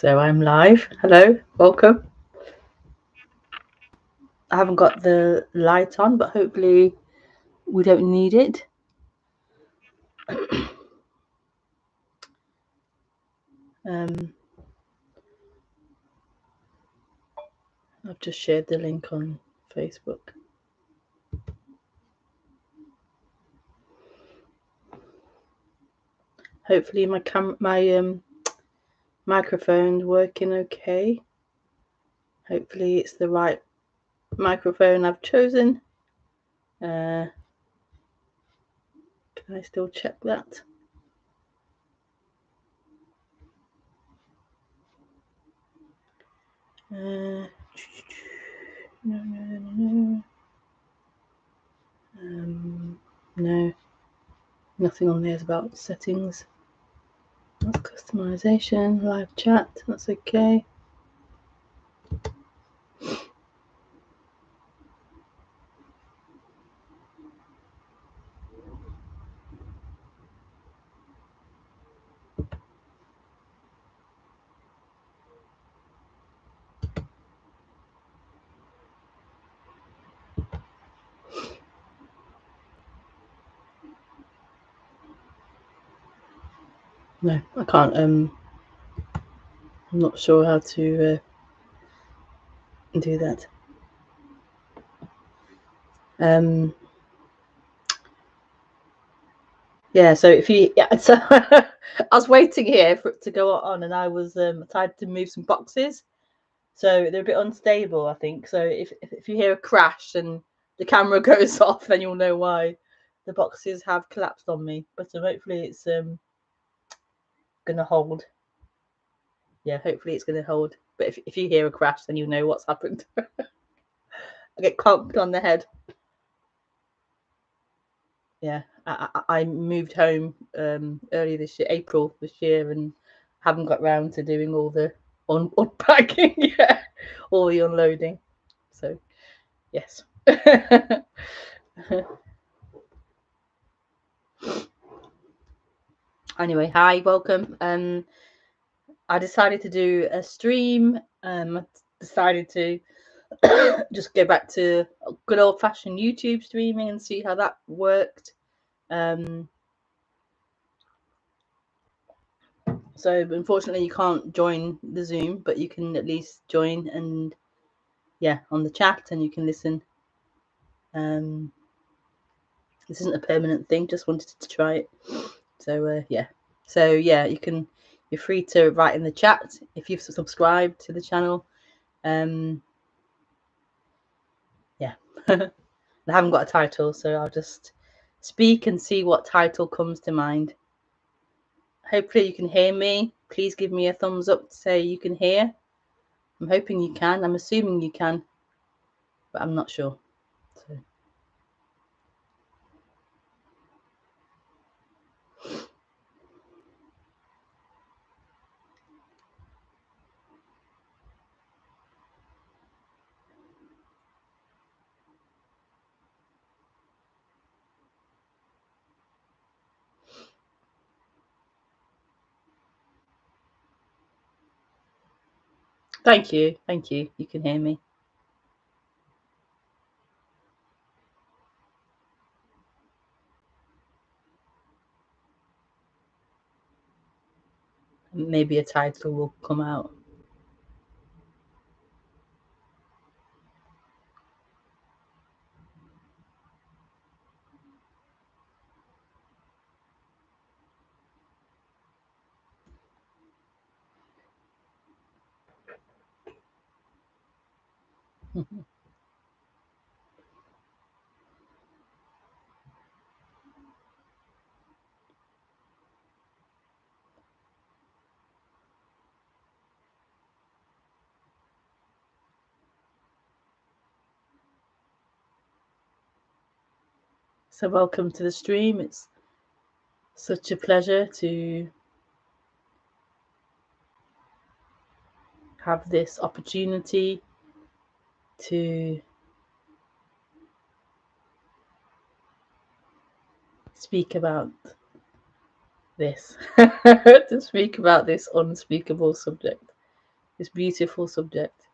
So I'm live. Hello, welcome. I haven't got the light on, but hopefully we don't need it. I've just shared the link on Facebook. Hopefully my microphone's working okay. Hopefully it's the right microphone I've chosen. Can I still check that? No. No, nothing on there is about settings. That's customization, live chat, that's okay. No, I can't. I'm not sure how to do that. Yeah. So if you, so I was waiting here for it to go on, and I was tried to move some boxes, so they're a bit unstable, I think. So if you hear a crash and the camera goes off, then you'll know why. The boxes have collapsed on me, but hopefully it's gonna hold. Yeah, hopefully it's gonna hold. But if you hear a crash, then you know what's happened. I get clumped on the head. Yeah, I moved home early this year, April this year, and haven't got round to doing all the unpacking yet, all the unloading. So, yes. Anyway, hi, welcome. I decided to do a stream. I decided to just go back to good old-fashioned YouTube streaming and see how that worked. So unfortunately you can't join the Zoom, but you can at least join and on the chat, and you can listen. This isn't a permanent thing, just wanted to try it. So you're free to write in the chat if you've subscribed to the channel. I haven't got a title, so I'll just speak and see what title comes to mind. Hopefully you can hear me. Please give me a thumbs up to say you can hear. I'm hoping you can. I'm assuming you can, but I'm not sure. Thank you. You can hear me. Maybe a title will come out. So welcome to the stream. It's such a pleasure to have this opportunity to speak about this, to speak about this unspeakable subject. this beautiful subject.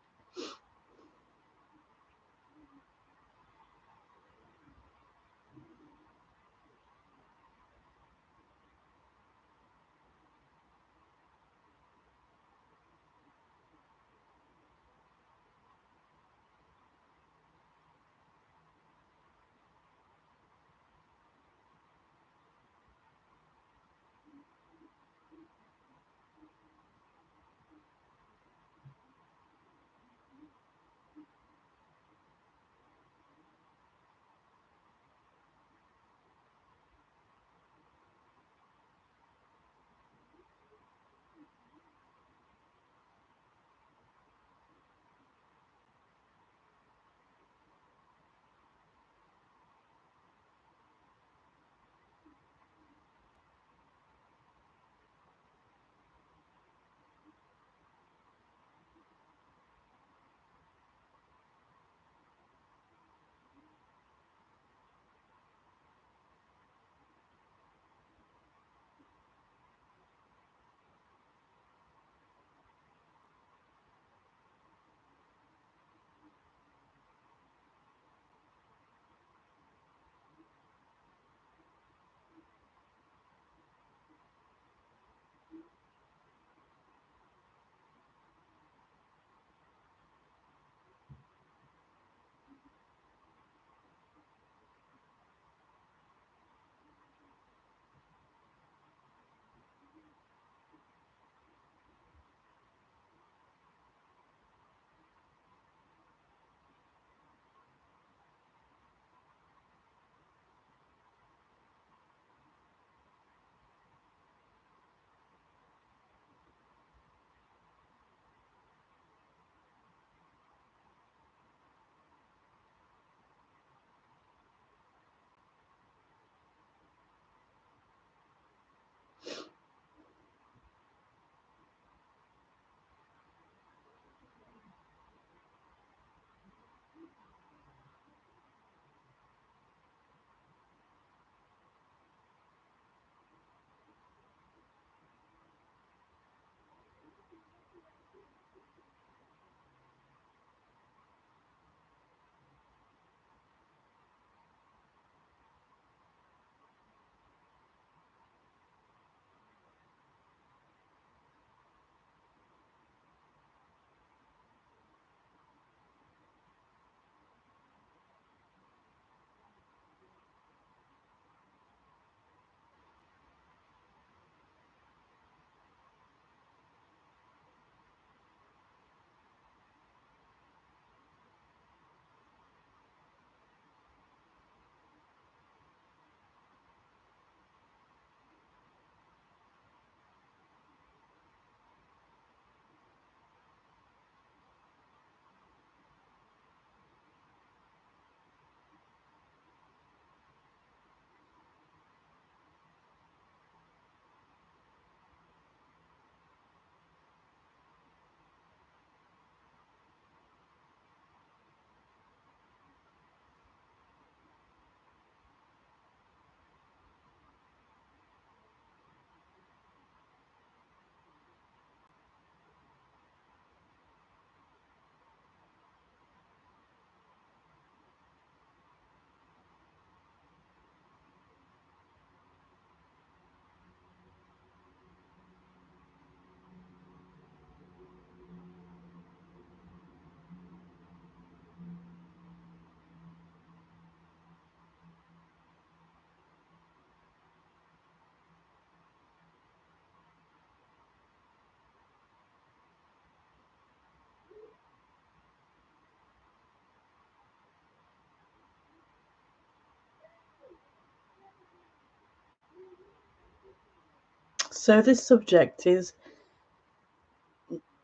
So this subject is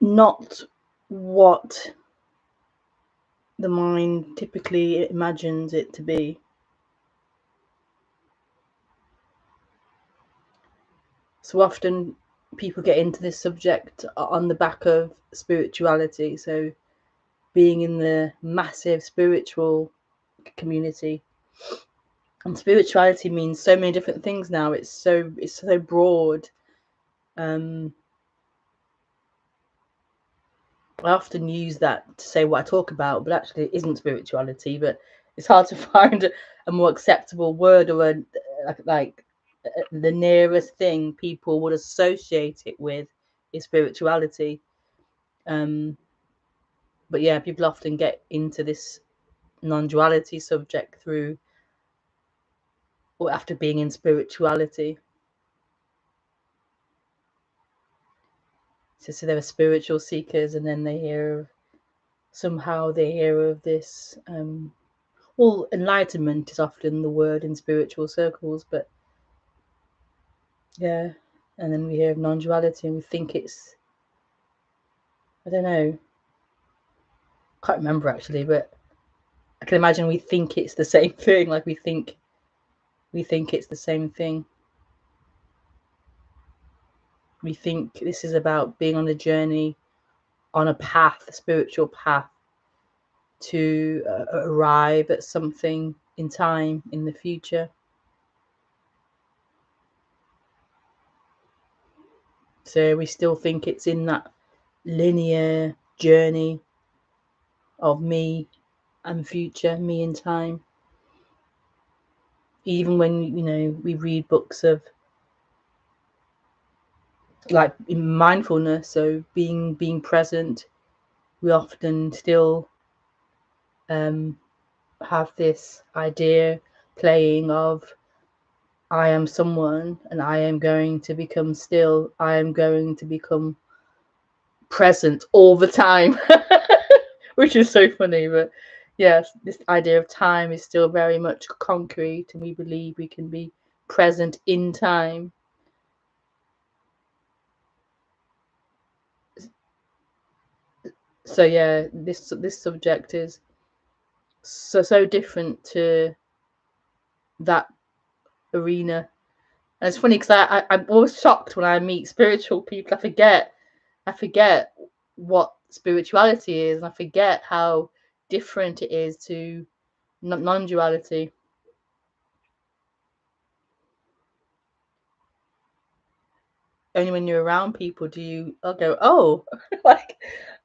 not what the mind typically imagines it to be. So often people get into this subject on the back of spirituality. So being in the massive spiritual community. And spirituality means so many different things now. It's so broad. I often use that to say what I talk about, but actually it isn't spirituality. But it's hard to find a more acceptable word, or like the nearest thing people would associate it with is spirituality. But yeah, people often get into this non-duality subject through or after being in spirituality. So there are spiritual seekers, and then they hear of this. Well, enlightenment is often the word in spiritual circles, but yeah, and then we hear of non-duality, and we think it's, I don't know, can't remember actually, but I can imagine we think it's the same thing. Like we think it's the same thing. We think this is about being on a journey, on a path, a spiritual path, to arrive at something in time, in the future. So we still think it's in that linear journey of me and future, me in time. Even when, we read books of like mindfulness, so being present, we often still have this idea playing of I am someone and I am going to become still, I am going to become present all the time, which is so funny. But yes, this idea of time is still very much concrete, and we believe we can be present in time. So yeah, this subject is so different to that arena. And it's funny because I'm always shocked when I meet spiritual people. I forget what spirituality is, and I forget how different it is to non-duality. Only when you're around people do you go, oh, like,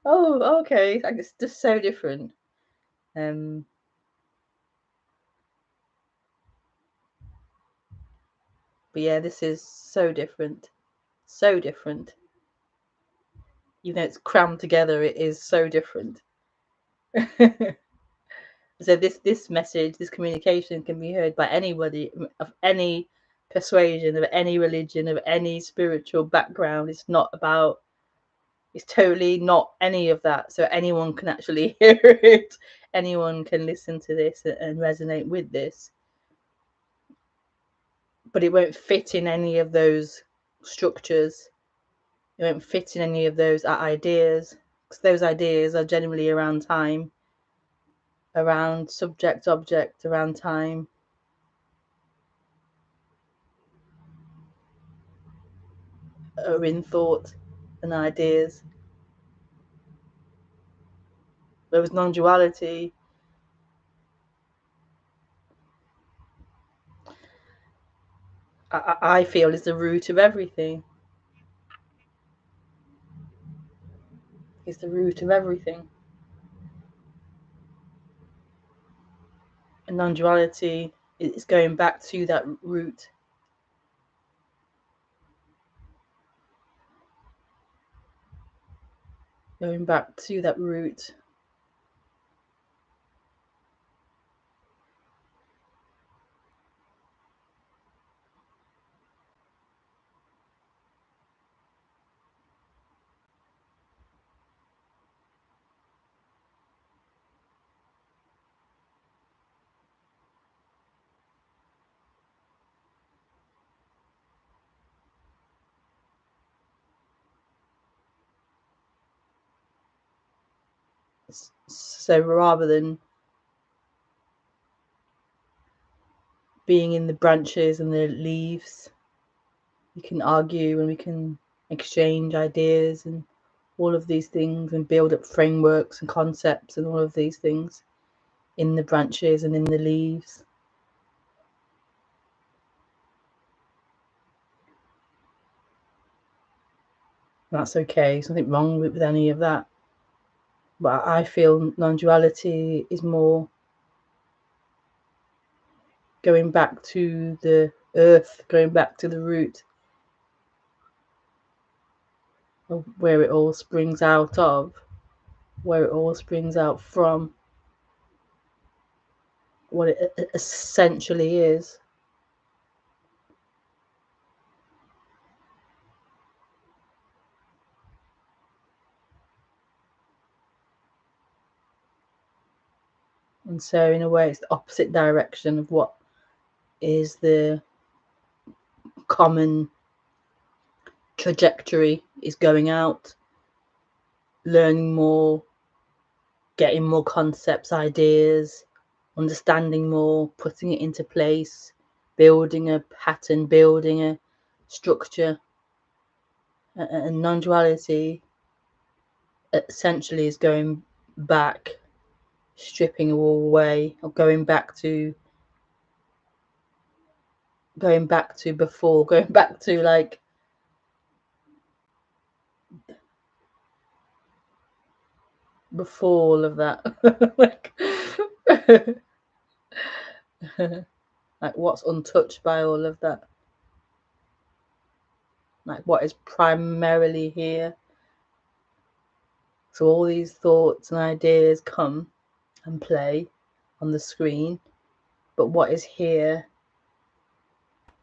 oh, okay, like it's just so different. But yeah, this is so different, so different. Even though it's crammed together, it is so different. So this message, this communication can be heard by anybody of any persuasion, of any religion, of any spiritual background. It's totally not any of that. So anyone can actually hear it. Anyone can listen to this and resonate with this. But it won't fit in any of those structures. It won't fit in any of those ideas, because those ideas are generally around time, around subject, object, around time. Are in thought and ideas. Whereas non-duality, I feel, is the root of everything. It's the root of everything. And non-duality is going back to that root. Going back to that root. So rather than being in the branches and the leaves, we can argue and we can exchange ideas and all of these things, and build up frameworks and concepts and all of these things in the branches and in the leaves. That's okay. There's nothing wrong with any of that. But I feel non-duality is more going back to the earth, going back to the root of where it all springs out of, where it all springs out from, what it essentially is. And so in a way it's the opposite direction of what is the common trajectory, is going out, learning more, getting more concepts, ideas, understanding more, putting it into place, building a pattern, building a structure. And non-duality essentially is going back, stripping it all away, or going back to before, going back to like before all of that. like, like what's untouched by all of that, like what is primarily here. So all these thoughts and ideas come and play on the screen, but what is here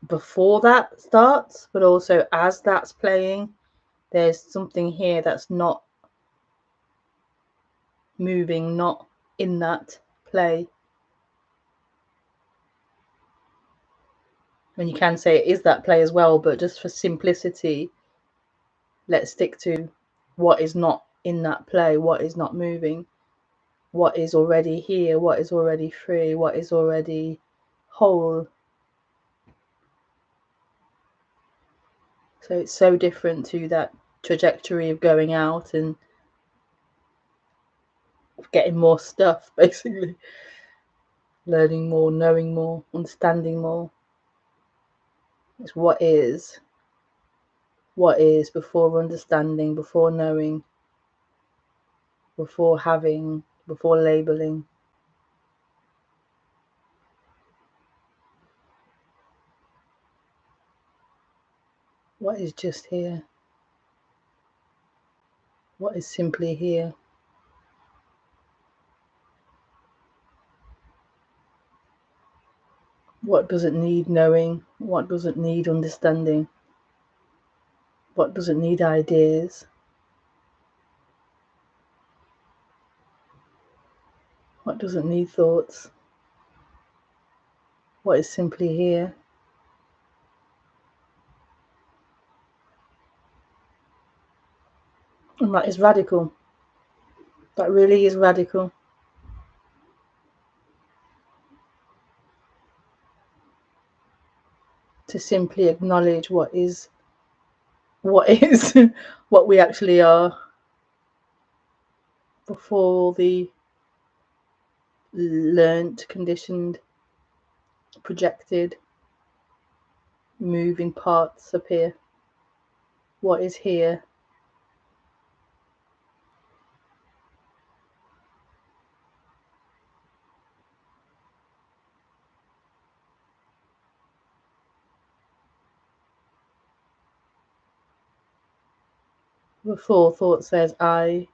before that starts, but also as that's playing, there's something here that's not moving, not in that play. And you can say it is that play as well, but just for simplicity, let's stick to what is not in that play, what is not moving, what is already here, what is already free, what is already whole. So it's so different to that trajectory of going out and getting more stuff, basically. Learning more, knowing more, understanding more. It's what is before understanding, before knowing, before having, before labeling. What is just here? What is simply here? What doesn't need knowing? What doesn't need understanding? What doesn't need ideas? What doesn't need thoughts? What is simply here? And that is radical. That really is radical. To simply acknowledge what is, what we actually are, before the learnt, conditioned, projected, moving parts appear. What is here? Before thought says I,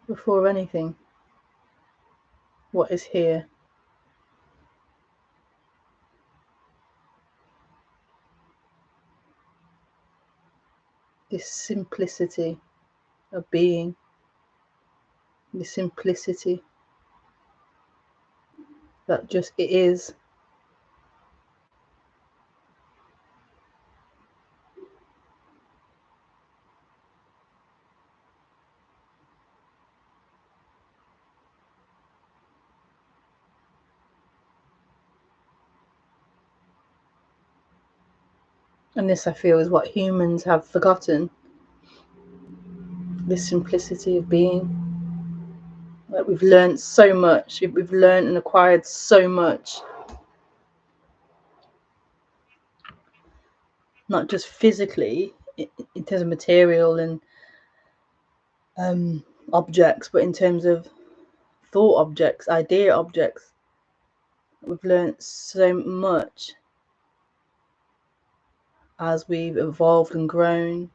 before anything, what is here? This simplicity of being, the simplicity that just it is. And this, I feel, is what humans have forgotten. This simplicity of being. Like we've learned so much. We've learned and acquired so much. Not just physically, in terms of material and objects, but in terms of thought objects, idea objects, we've learned so much as we've evolved and grown.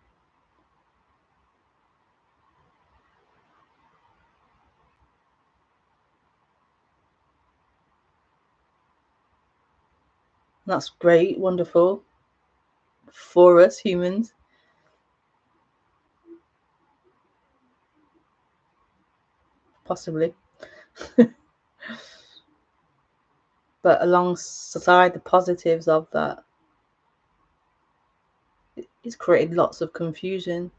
That's great, wonderful for us humans. Possibly. But alongside the positives of that, it's created lots of confusion.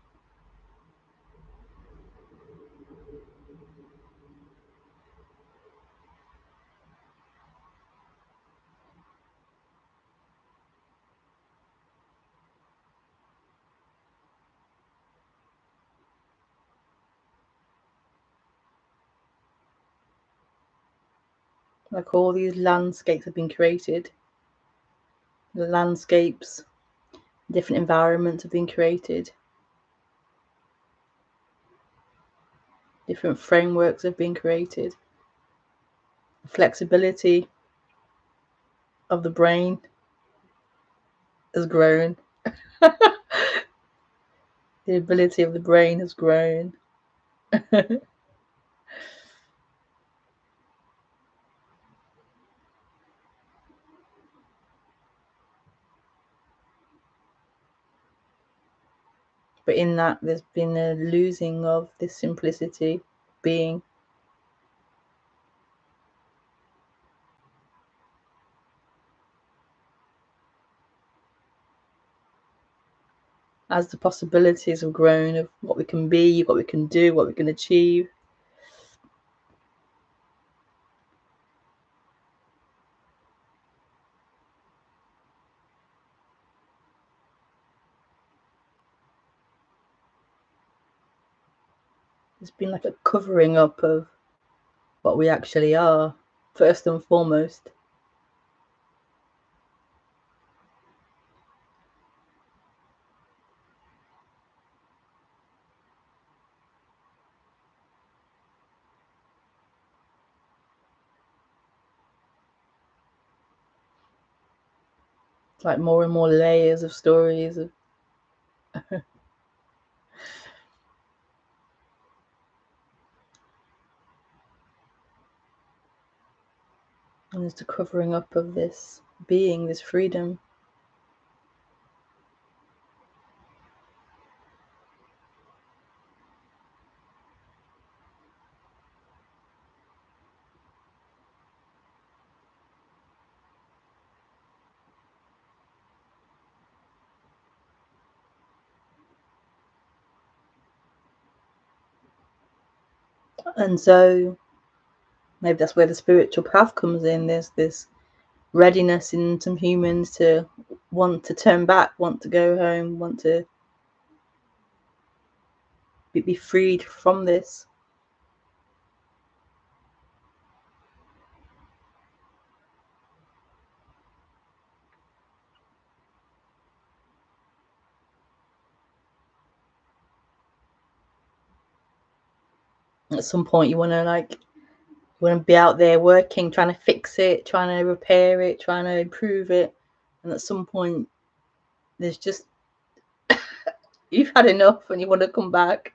Like all these landscapes have been created. The landscapes, different environments have been created. Different frameworks have been created. The flexibility of the brain has grown. The ability of the brain has grown. But in that, there's been a losing of this simplicity being. As the possibilities have grown of what we can be, what we can do, what we can achieve. There's been like a covering up of what we actually are, first and foremost. It's like more and more layers of stories of and there's the covering up of this being, this freedom. And so maybe that's where the spiritual path comes in. There's this readiness in some humans to want to turn back, want to go home, want to be freed from this. At some point you want to be out there working, trying to fix it, trying to repair it, trying to improve it, and at some point there's just you've had enough and you want to come back.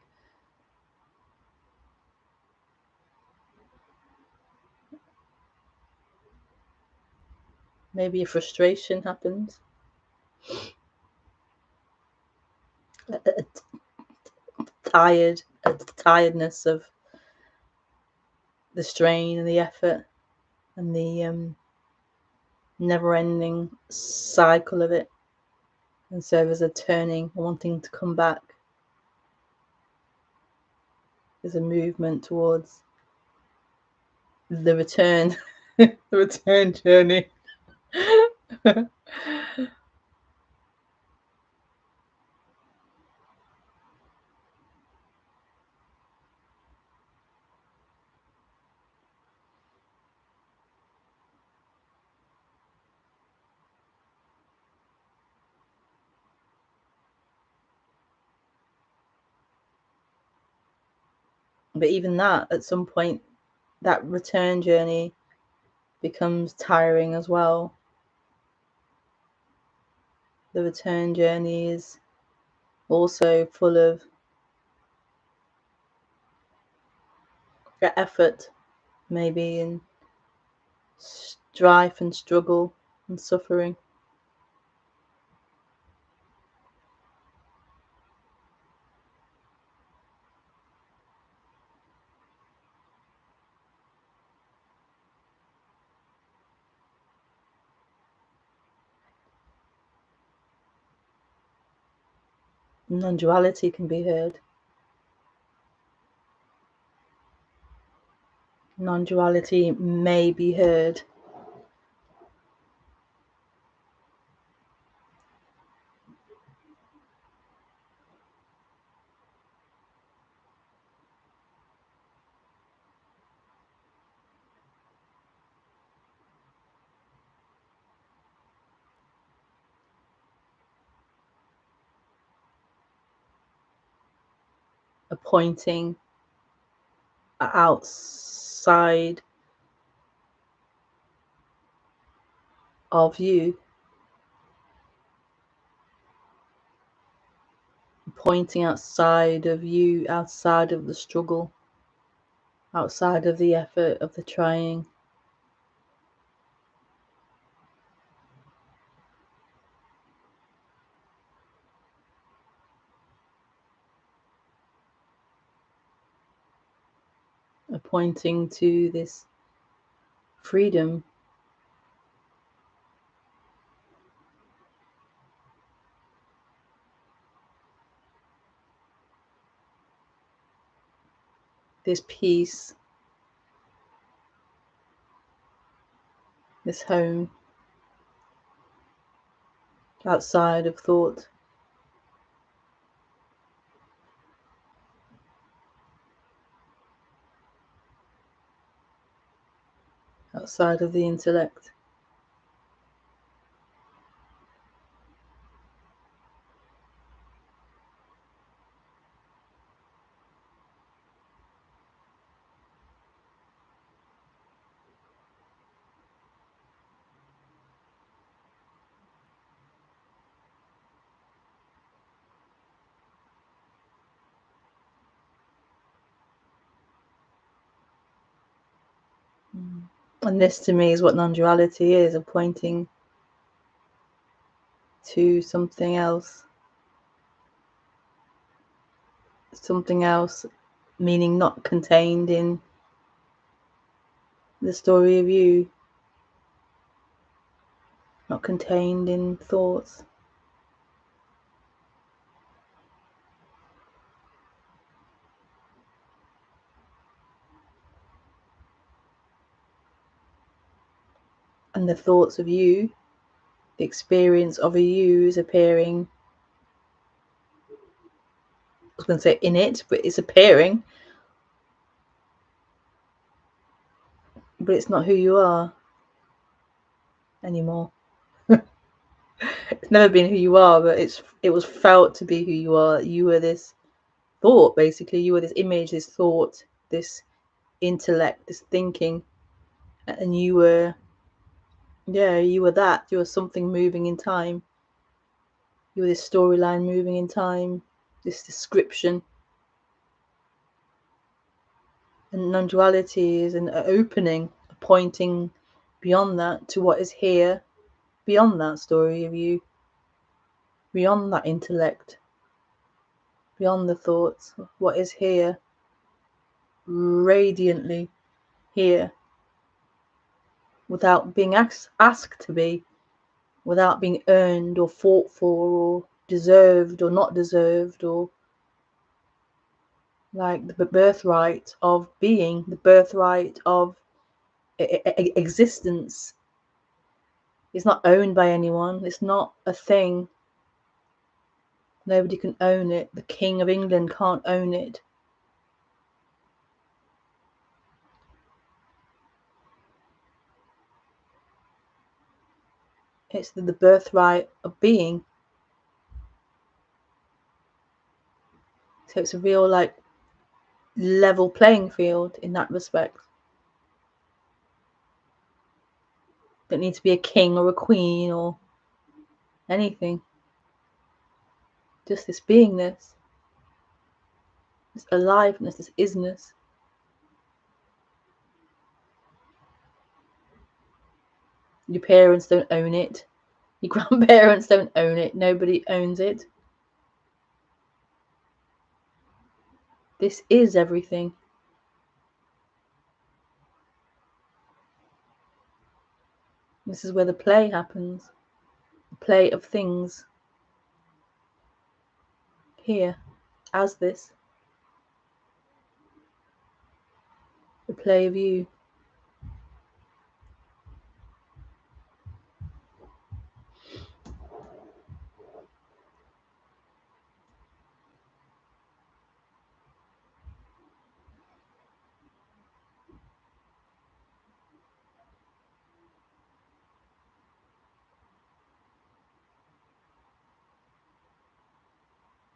Maybe a frustration happens, a tiredness of the strain and the effort and the never-ending cycle of it. And so there's a turning, wanting to come back. There's a movement towards the return, the return journey. But even that, at some point, that return journey becomes tiring as well. The return journey is also full of effort, maybe, and strife and struggle and suffering. Non-duality can be heard. Non-duality may be heard. A pointing outside of you, pointing outside of you, outside of the struggle, outside of the effort, of the trying. A pointing to this freedom. This peace, this home, outside of thought. Outside of the intellect. And this to me is what non-duality is, a pointing to something else. Something else, meaning not contained in the story of you, not contained in thoughts. And the thoughts of you, the experience of a you is appearing, I was going to say in it, but it's appearing, but it's not who you are anymore. It's never been who you are, but it was felt to be who you are. You were this thought, basically. You were this image, this thought, this intellect, this thinking, and you were that. You were something moving in time. You were this storyline moving in time, this description. And non-duality is an opening, a pointing beyond that to what is here, beyond that story of you, beyond that intellect, beyond the thoughts, what is here, radiantly here, without being asked to be, without being earned or fought for or deserved or not deserved, or like the birthright of being, the birthright of existence. It's not owned by anyone. It's not a thing. Nobody can own it. The King of England can't own it. It's the birthright of being. So it's a real, like, level playing field in that respect. Don't need to be a king or a queen or anything. Just this beingness, this aliveness, this isness. Your parents don't own it. Your grandparents don't own it. Nobody owns it. This is everything. This is where the play happens. The play of things. Here, as this. The play of you.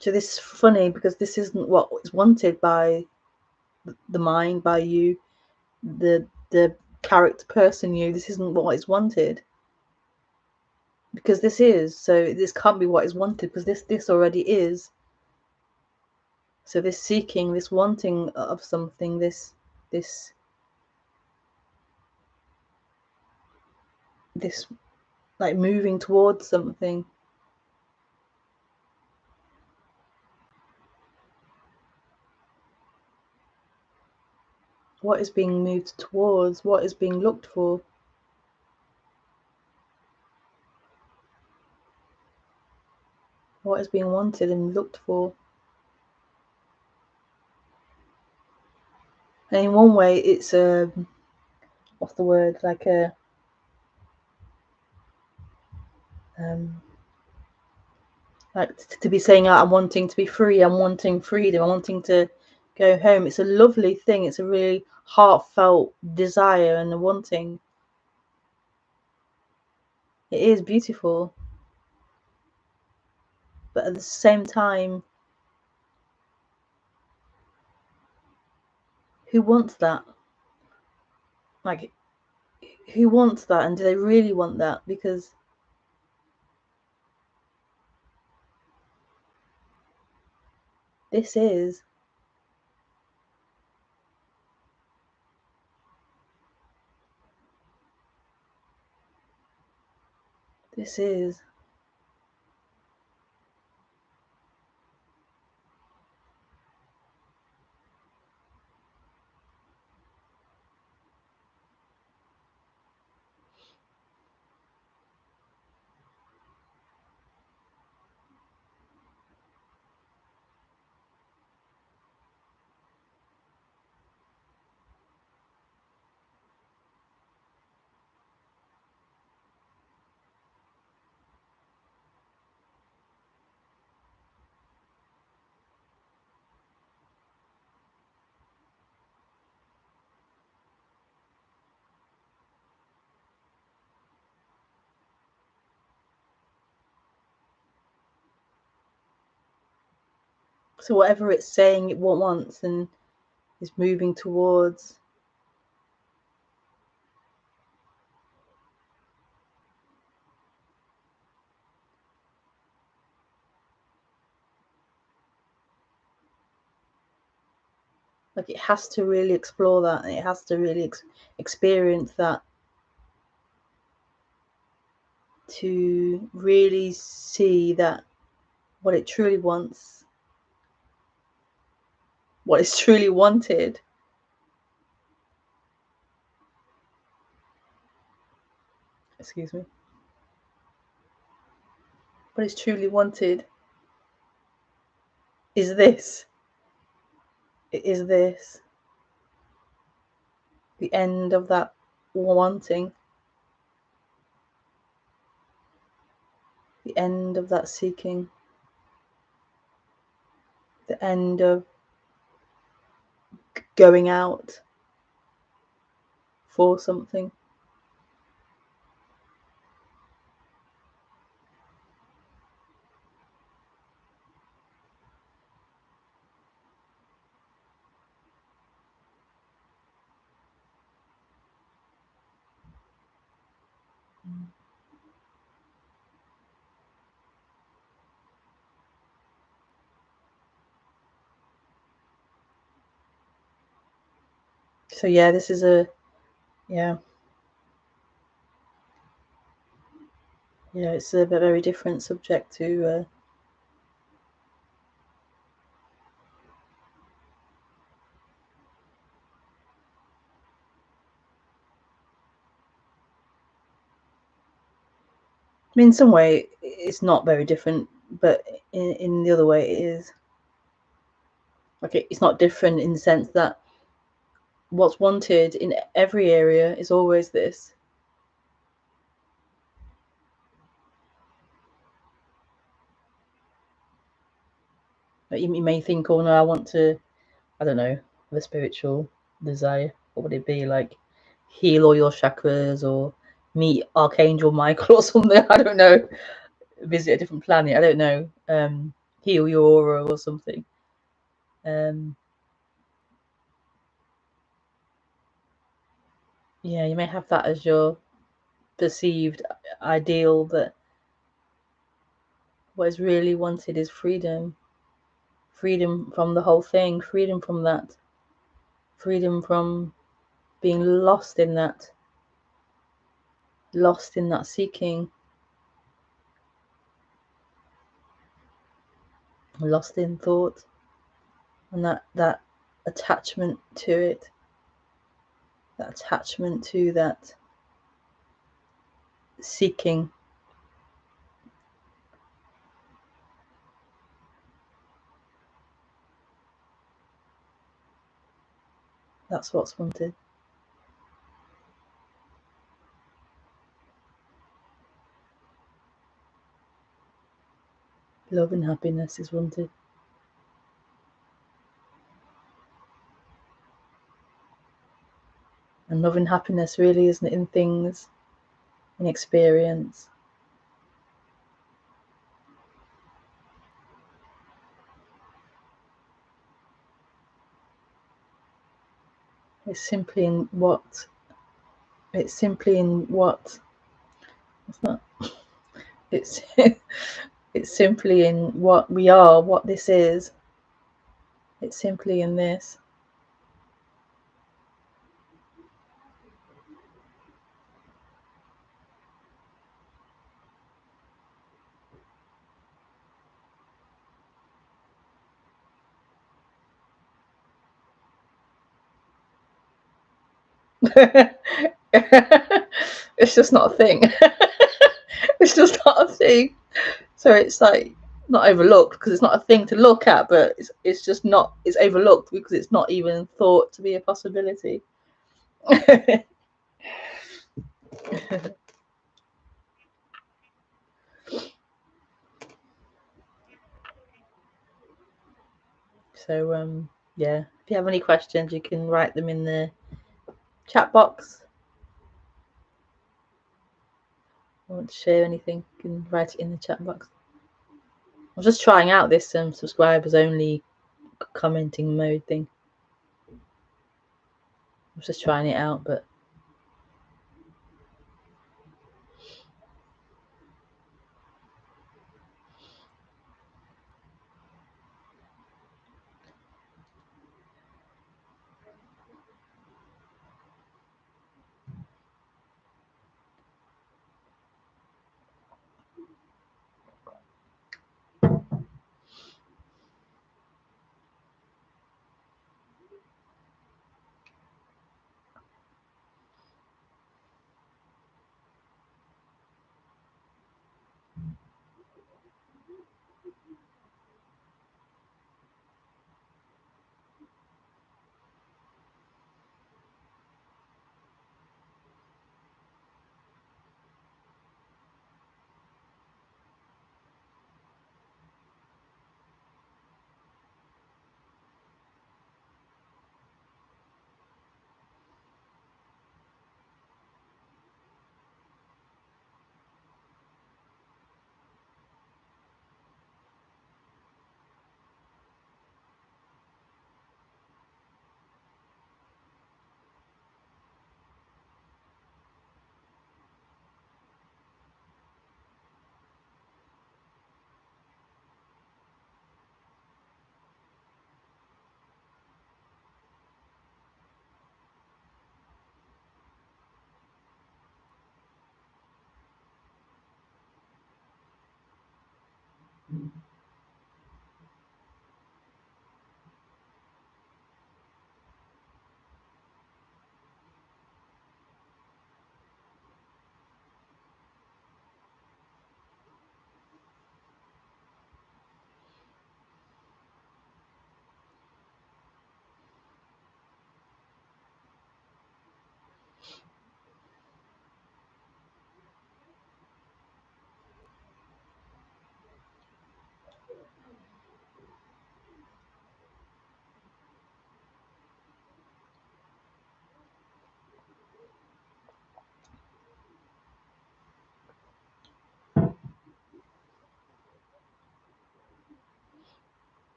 So this is funny because this isn't what is wanted by the mind, by you, the character person you. This isn't what is wanted. Because this is, so this can't be what is wanted because this already is. So this seeking, this wanting of something, this like moving towards something. What is being moved towards? What is being looked for? What is being wanted and looked for? And in one way, it's a what's the word? Like a like to be saying, I'm wanting to be free. I'm wanting freedom. I'm wanting to go home. It's a lovely thing. It's a really heartfelt desire and a wanting. It is beautiful. But at the same time, who wants that? Like, who wants that? And do they really want that? Because this is. This is. So whatever it's saying it wants and is moving towards, like it has to really explore that, and it has to really experience that to really see that what it truly wants, what is truly wanted, excuse me, what is truly wanted is this. It is this. The end of that wanting, the end of that seeking, the end of going out for something. So yeah, this is a yeah. Yeah, it's a very different subject to I mean, in some way it's not very different, but in the other way it is. Like it's not different in the sense that what's wanted in every area is always this. Like you may think, oh no, I want to, I don't know, the spiritual desire. What would it be? Like heal all your chakras or meet Archangel Michael or something. I don't know. Visit a different planet. I don't know. Heal your aura or something. Yeah, you may have that as your perceived ideal, but what is really wanted is freedom. Freedom from the whole thing. Freedom from that. Freedom from being lost in that. Lost in that seeking. Lost in thought. And that attachment to it. That attachment to that seeking. That's what's wanted. Love and happiness is wanted. And love and happiness really isn't in things, in experience. It's simply in what. It's simply in what. It's not. It's it's simply in what we are, what this is. It's simply in this. It's just not a thing. It's just not a thing. So it's like not overlooked because it's not a thing to look at, but it's just not. It's overlooked because it's not even thought to be a possibility. So yeah, if you have any questions, you can write them in the chat box. If you want to share anything, you can write it in the chat box. I'm just trying out this subscribers only commenting mode thing. I'm just trying it out, but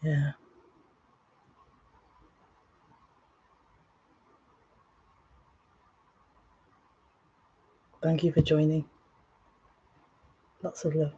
Yeah. Thank you for joining. Lots of love.